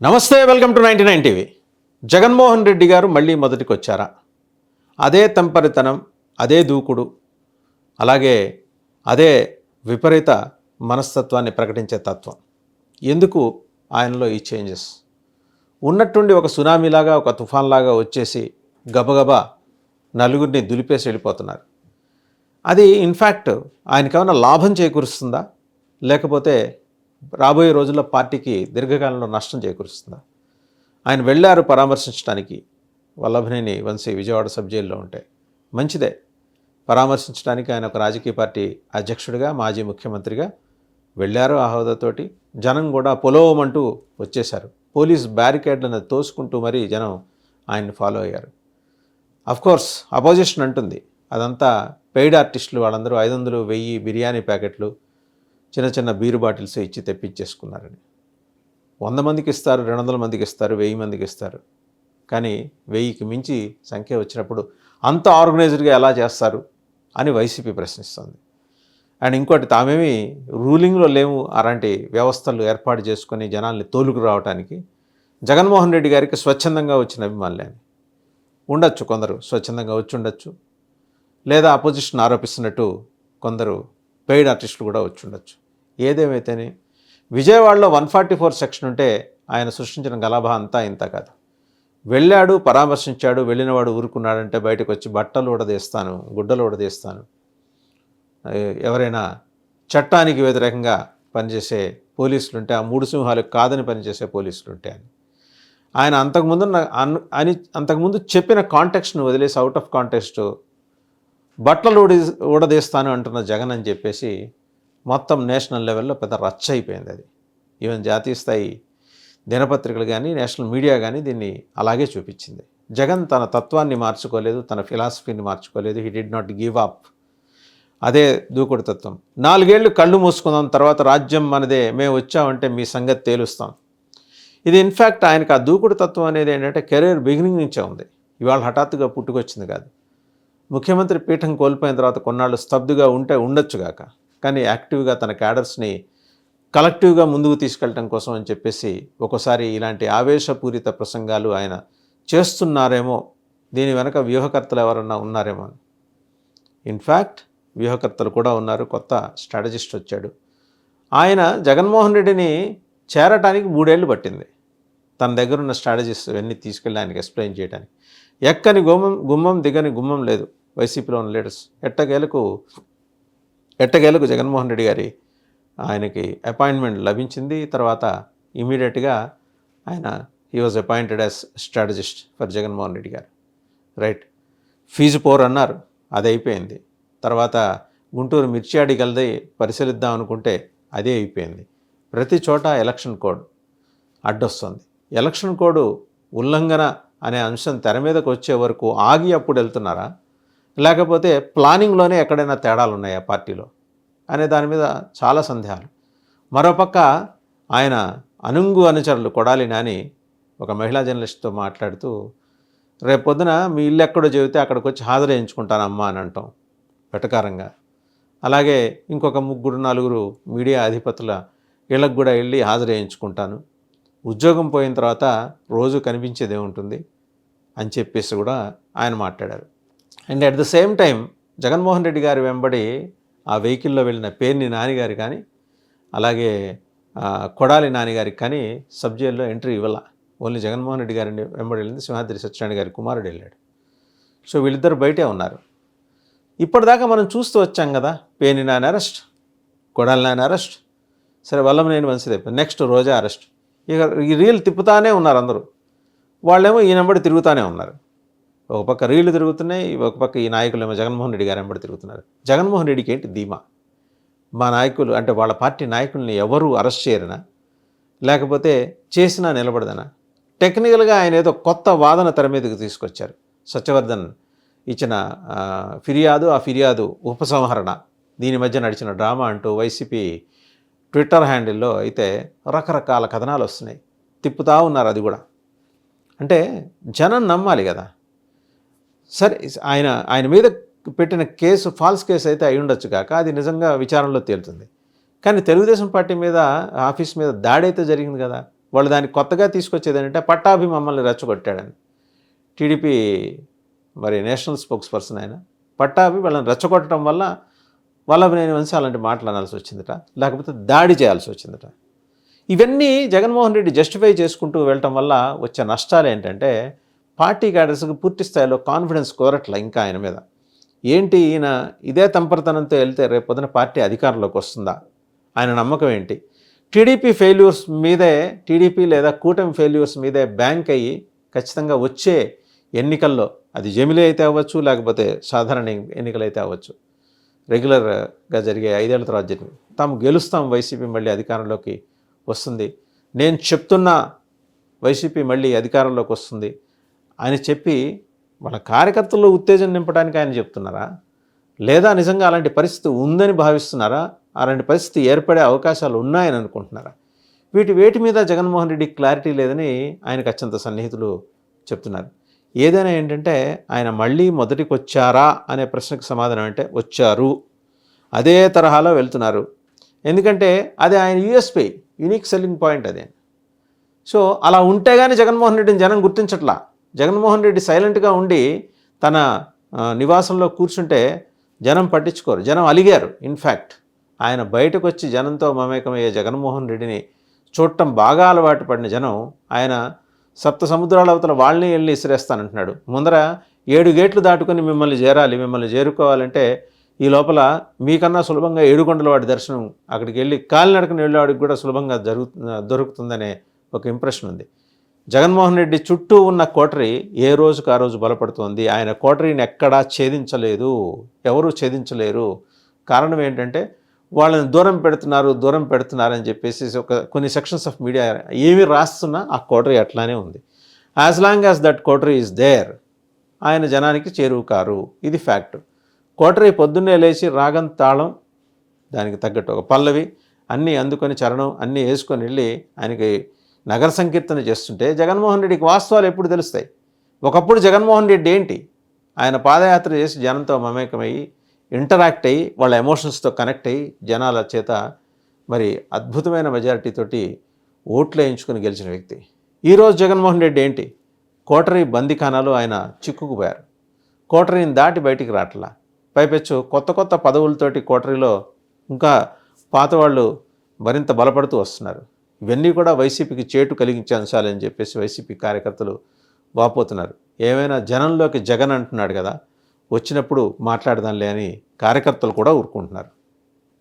నమస్తే, welcome to 99 TV. Jaganmohan Reddy గారు మళ్ళీ మొదటికి వచ్చారా? అదే తంపరితనం, అదే దూకుడు, అలాగే అదే విపరీత మనస్తత్వాన్ని ప్రకటించే తత్వం. ఎందుకు ఆయనలో ఈ చేంజెస్? ఉన్నట్టుండి ఒక సునామీలాగా, ఒక తుఫాన్లాగా వచ్చేసి గబగబా నలుగురిని దులిపేసి వెళ్ళిపోతున్నారు. అది ఇన్ఫ్యాక్ట్ ఆయనకేమైనా లాభం చేకూరుస్తుందా, లేకపోతే రాబోయే రోజుల్లో పార్టీకి దీర్ఘకాలంలో నష్టం చేకూరుస్తుందా? ఆయన వెళ్ళారు పరామర్శించడానికి. వల్లభనేని వంశీ విజయవాడ సబ్ జైల్లో ఉంటే మంచిదే. పరామర్శించడానికి ఆయన ఒక రాజకీయ పార్టీ అధ్యక్షుడిగా, మాజీ ముఖ్యమంత్రిగా వెళ్ళారు. ఆ హోదాతోటి జనం కూడా పొలోమంటూ వచ్చేశారు. పోలీస్ బ్యారికేడ్లను తోసుకుంటూ మరీ జనం ఆయన్ని ఫాలో అయ్యారు. అఫ్కోర్స్ అపోజిషన్ అంటుంది అదంతా పెయిడ్ ఆర్టిస్టులు, వాళ్ళందరూ 500, 1000 బిర్యానీ ప్యాకెట్లు, చిన్న చిన్న బీరు బాటిల్స్ ఇచ్చి తెప్పించేసుకున్నారని. 100 మందికి ఇస్తారు, 200 మందికి ఇస్తారు, 1000 మందికి ఇస్తారు. కానీ 1000కి మించి సంఖ్య వచ్చినప్పుడు అంత ఆర్గనైజ్డ్గా ఎలా చేస్తారు అని వైసీపీ ప్రశ్నిస్తుంది. అండ్ ఇంకోటి, తామేమి రూలింగ్లో లేవు అలాంటి వ్యవస్థలు ఏర్పాటు చేసుకొని జనాల్ని తోలుకు రావడానికి. జగన్మోహన్ రెడ్డి గారికి స్వచ్ఛందంగా వచ్చిన అభిమానులే అని. ఉండొచ్చు, కొందరు స్వచ్ఛందంగా వచ్చి ఉండొచ్చు, లేదా అపోజిషన్ ఆరోపిస్తున్నట్టు కొందరు పెయిడ్ ఆర్టిస్టులు కూడా వచ్చి ఉండొచ్చు. ఏదేమైతేనే విజయవాడలో 144 సెక్షన్ ఉంటే ఆయన సృష్టించిన గలభా అంతా ఇంత కాదు. వెళ్ళాడు, పరామర్శించాడు, వెళ్ళినవాడు ఊరుకున్నాడంటే బయటకు వచ్చి బట్టలు ఊడదీస్తాను, గుడ్డలు ఊడదీస్తాను, ఎవరైనా చట్టానికి వ్యతిరేకంగా పనిచేసే పోలీసులుంటే ఆ 3 సింహాలకు కాదని పనిచేసే పోలీసులుంటే అని ఆయన అంతకుముందు చెప్పిన కాంటెక్స్ట్ను వదిలేసి అవుట్ ఆఫ్ కాంటెక్స్ట్ బట్టలు ఊడదీస్తాను అంటున్న జగన్ అని చెప్పేసి మొత్తం నేషనల్ లెవెల్లో పెద్ద రచ్చ అయిపోయింది. అది ఈవెన్ జాతీయ స్థాయి దినపత్రికలు కానీ, నేషనల్ మీడియా కానీ దీన్ని అలాగే చూపించింది. జగన్ తన తత్వాన్ని మార్చుకోలేదు, తన ఫిలాసఫీని మార్చుకోలేదు. He did not give up. అదే దూకుడు తత్వం. 4 ఏళ్ళు కళ్ళు మూసుకుందాం, తర్వాత రాజ్యం మనదే, మేము వచ్చామంటే మీ సంగతి తేలుస్తాం. ఇది ఇన్ఫ్యాక్ట్ ఆయనకు ఆ దూకుడు తత్వం అనేది ఏంటంటే కెరీర్ బిగినింగ్ నుంచే ఉంది. ఇవాళ హఠాత్తుగా పుట్టుకొచ్చింది కాదు. ముఖ్యమంత్రి పీఠం కోల్పోయిన తర్వాత కొన్నాళ్ళు స్తబ్దుగా ఉండొచ్చుగాక, కానీ యాక్టివ్గా తన క్యాడర్స్ని కలెక్టివ్గా ముందుకు తీసుకెళ్ళటం కోసం అని చెప్పేసి ఒక్కోసారి ఇలాంటి ఆవేశపూరిత ప్రసంగాలు ఆయన చేస్తున్నారేమో, దీని వెనక వ్యూహకర్తలు ఎవరన్నా ఉన్నారేమో అని. ఇన్ఫ్యాక్ట్ వ్యూహకర్తలు కూడా ఉన్నారు. కొత్త స్ట్రాటజిస్ట్ వచ్చాడు. ఆయన జగన్మోహన్ రెడ్డిని చేరటానికి 3 ఏళ్ళు పట్టింది. తన దగ్గర ఉన్న స్ట్రాటజీస్ ఇవన్నీ తీసుకెళ్ళి ఆయనకి ఎక్స్ప్లెయిన్ చేయడానికి. ఎక్కని గుమ్మం దిగని గుమ్మం లేదు వైసీపీలో ఉన్న లీడర్స్. ఎట్టకేలకు జగన్మోహన్ రెడ్డి గారి ఆయనకి అపాయింట్మెంట్ లభించింది. తర్వాత ఇమీడియట్గా ఆయన he was appointed as strategist for Jaganmohan Reddy గారు. రైట్. ఫీజు పోర్ అన్నారు, అది అయిపోయింది. తర్వాత గుంటూరు మిర్చియాడి గలది పరిశీలిద్దాం అనుకుంటే అదే అయిపోయింది. ప్రతి చోట ఎలక్షన్ కోడ్ అడ్డొస్తుంది. ఎలక్షన్ కోడ్ ఉల్లంఘన అనే అంశం తెర మీదకు వచ్చే వరకు ఆగి అప్పుడు వెళ్తున్నారా, లేకపోతే ప్లానింగ్లోనే ఎక్కడైనా తేడాలు ఉన్నాయా పార్టీలో అనే దాని మీద చాలా సందేహాలు. మరోపక్క ఆయన అనుచరులు కొడాలి నాని ఒక మహిళా జర్నలిస్ట్తో మాట్లాడుతూ, రేపొద్దున మీ ఇల్లు ఎక్కడో చెబితే అక్కడికి వచ్చి హాజరేయించుకుంటానమ్మా అని అంటాం వెటకారంగా. అలాగే ఇంకొక 3-4 మీడియా అధిపతుల ఇళ్ళకు కూడా వెళ్ళి హాజరేయించుకుంటాను, ఉద్యోగం పోయిన తర్వాత రోజు కనిపించేదే ఉంటుంది అని చెప్పేసి కూడా ఆయన మాట్లాడారు. And at the same time Jaganmohan Reddy గారి వెంబడి ఆ వెహికల్లో వెళ్ళిన పేర్ని నానిగారి కానీ, అలాగే కొడాలి నానిగారికి కానీ సబ్ జైల్లో ఎంట్రీ ఇవ్వాల. ఓన్లీ జగన్మోహన్ రెడ్డి గారిని వెంబడి వెళ్ళింది సింహాద్రి సత్యనారాయణ గారి కుమారుడు వెళ్ళాడు. సో వీళ్ళిద్దరు బయటే ఉన్నారు. ఇప్పటిదాకా మనం చూస్తూ వచ్చాం కదా, పేర్ని నాని అరెస్ట్, కొడాలి నాని అరెస్ట్, సరే వల్లభనేని వంశీ నెక్స్ట్ రోజా అరెస్ట్. ఇక ఈ రీల్ తిప్పుతానే ఉన్నారు అందరూ. వాళ్ళేమో ఈ వెంబడి తిరుగుతూనే ఉన్నారు. ఒక పక్క రీళ్లు తిరుగుతున్నాయి, ఒక పక్క ఈ నాయకులు ఏమో జగన్మోహన్ రెడ్డి గారు వెంబడి తిరుగుతున్నారు. జగన్మోహన్ రెడ్డికి ఏంటి ధీమా? మా నాయకులు అంటే వాళ్ళ పార్టీ నాయకుల్ని ఎవరు అరెస్ట్ చేయరనా, లేకపోతే చేసినా నిలబడదనా? టెక్నికల్గా ఆయన ఏదో కొత్త వాదన తెర మీదకి తీసుకొచ్చారు. సత్యవర్ధన్ ఇచ్చిన ఆ ఫిర్యాదు ఉపసంహరణ, దీని మధ్య నడిచిన డ్రామా అంటూ వైసీపీ ట్విట్టర్ హ్యాండిల్లో అయితే రకరకాల కథనాలు వస్తున్నాయి. తిప్పుతూ ఉన్నారు. అది కూడా అంటే జనం నమ్మాలి కదా. సరే, ఆయన మీద పెట్టిన కేసు ఫాల్స్ కేసు అయితే అయి ఉండొచ్చు కాక, అది నిజంగా విచారణలో తేలుతుంది. కానీ తెలుగుదేశం పార్టీ మీద, ఆఫీస్ మీద దాడి అయితే జరిగింది కదా. వాళ్ళు దానికి కొత్తగా తీసుకొచ్చేది ఏంటంటే పట్టాభి మమ్మల్ని రెచ్చగొట్టాడని. టీడీపీ మరి నేషనల్ స్పోక్స్ పర్సన్ ఆయన పట్టాభి వాళ్ళని రెచ్చగొట్టడం వల్ల వల్లభనేని వంశీ అలాంటి మాటలు అనాల్సి వచ్చిందట, లేకపోతే దాడి చేయాల్సి వచ్చిందట. ఇవన్నీ జగన్మోహన్ రెడ్డి జస్టిఫై చేసుకుంటూ వెళ్ళటం వల్ల వచ్చే నష్టాలు ఏంటంటే పార్టీ క్యాడర్స్కి పూర్తి స్థాయిలో కాన్ఫిడెన్స్ కోరట్ల ఇంకా ఆయన మీద. ఏంటి ఈయన ఇదే తంపరతనంతో వెళ్తే రేపు పొద్దున పార్టీ అధికారంలోకి వస్తుందా, ఆయన నమ్మకం ఏంటి? టీడీపీ ఫెయిల్యూర్స్ మీదే, టీడీపీ లేదా కూటమి ఫెయిల్యూర్స్ మీదే బ్యాంక్ అయ్యి ఖచ్చితంగా వచ్చే ఎన్నికల్లో అది జమిలీ అయితే అవ్వచ్చు, లేకపోతే సాధారణ ఎన్నికలు అయితే అవ్వచ్చు, రెగ్యులర్గా జరిగే 5 ఏళ్ల తర్వాత జరిగింది, తాము గెలుస్తాం, వైసీపీ మళ్ళీ అధికారంలోకి వస్తుంది, నేను చెప్తున్నా వైసీపీ మళ్ళీ అధికారంలోకి వస్తుంది అని చెప్పి వాళ్ళ కార్యకర్తల్లో ఉత్తేజం నింపడానికి ఆయన చెప్తున్నారా, లేదా నిజంగా అలాంటి పరిస్థితి ఉందని భావిస్తున్నారా, అలాంటి పరిస్థితి ఏర్పడే అవకాశాలు ఉన్నాయని అనుకుంటున్నారా? వేటి మీద జగన్మోహన్ రెడ్డికి క్లారిటీ లేదని ఆయనకు అత్యంత సన్నిహితులు చెప్తున్నారు. ఏదైనా ఏంటంటే ఆయన మళ్ళీ మొదటికి వచ్చారా అనే ప్రశ్నకు సమాధానం అంటే వచ్చారు, అదే తరహాలో వెళ్తున్నారు. ఎందుకంటే అది ఆయన యూఎస్పీ, యూనిక్ సెల్లింగ్ పాయింట్ అదే. సో అలా ఉంటే కానీ జగన్మోహన్ రెడ్డిని జనం గుర్తించట్లా. జగన్మోహన్ రెడ్డి సైలెంట్గా ఉండి తన నివాసంలో కూర్చుంటే జనం పట్టించుకోరు, జనం అలిగారు. ఇన్ఫ్యాక్ట్ ఆయన బయటకు వచ్చి జనంతో మమేకమయ్యే జగన్మోహన్ రెడ్డిని చూడటం బాగా అలవాటు పడిన జనం ఆయన సప్త సముద్రాల అవతల వాళ్ళని వెళ్ళి ఇసిరేస్తానంటున్నాడు. ముందర 7 గేట్లు దాటుకొని మిమ్మల్ని చేరాలి, మిమ్మల్ని చేరుకోవాలంటే ఈ లోపల మీకన్నా సులభంగా ఏడుకొండలవాడి దర్శనం అక్కడికి వెళ్ళి కాలినడకని వెళ్ళేవాడికి కూడా సులభంగా దొరుకుతుందనే ఒక ఇంప్రెషన్ ఉంది. జగన్మోహన్ రెడ్డి చుట్టూ ఉన్న కోటరీ ఏ రోజుకు ఆ రోజు బలపడుతోంది. ఆయన కోటరీని ఎక్కడా ఛేదించలేదు, ఎవరూ ఛేదించలేరు. కారణం ఏంటంటే వాళ్ళని దూరం పెడుతున్నారని చెప్పేసి కొన్ని సెక్షన్స్ ఆఫ్ మీడియా ఏమి రాస్తున్నా ఆ కోటరీ అట్లానే ఉంది. As long as that coterie is there ఆయన జనానికి చేరువు కారు, ఇది ఫ్యాక్ట్. కోటరీ పొద్దున్నే లేచి రాగం, తాళం, దానికి తగ్గట్టు ఒక పల్లవి అన్నీ అందుకొని చరణం అన్నీ వేసుకొని వెళ్ళి ఆయనకి నగర సంకీర్తన చేస్తుంటే జగన్మోహన్ రెడ్డికి వాస్తవాలు ఎప్పుడు తెలుస్తాయి? ఒకప్పుడు జగన్మోహన్ రెడ్డి ఏంటి, ఆయన పాదయాత్ర చేసి జనంతో మమేకమయ్యి ఇంటరాక్ట్ అయ్యి వాళ్ళ ఎమోషన్స్తో కనెక్ట్ అయ్యి జనాల చేత మరి అద్భుతమైన మెజారిటీతోటి ఓట్లు వేయించుకొని గెలిచిన వ్యక్తి. ఈరోజు జగన్మోహన్ రెడ్డి ఏంటి, కోటరీ బందీఖానాలో ఆయన చిక్కుకుపోయారు, కోటరీని దాటి బయటికి రావట్లా. పైపెచ్చు కొత్త పదవులతోటి కోటరీలో ఇంకా పాత వాళ్ళు మరింత బలపడుతూ వస్తున్నారు. ఇవన్నీ కూడా వైసీపీకి చేటు కలిగించే అంశాలని చెప్పేసి వైసీపీ కార్యకర్తలు వాపోతున్నారు. ఏమైనా జనంలోకి జగన్ అంటున్నాడు కదా, వచ్చినప్పుడు మాట్లాడదాంలే అని కార్యకర్తలు కూడా ఊరుకుంటున్నారు.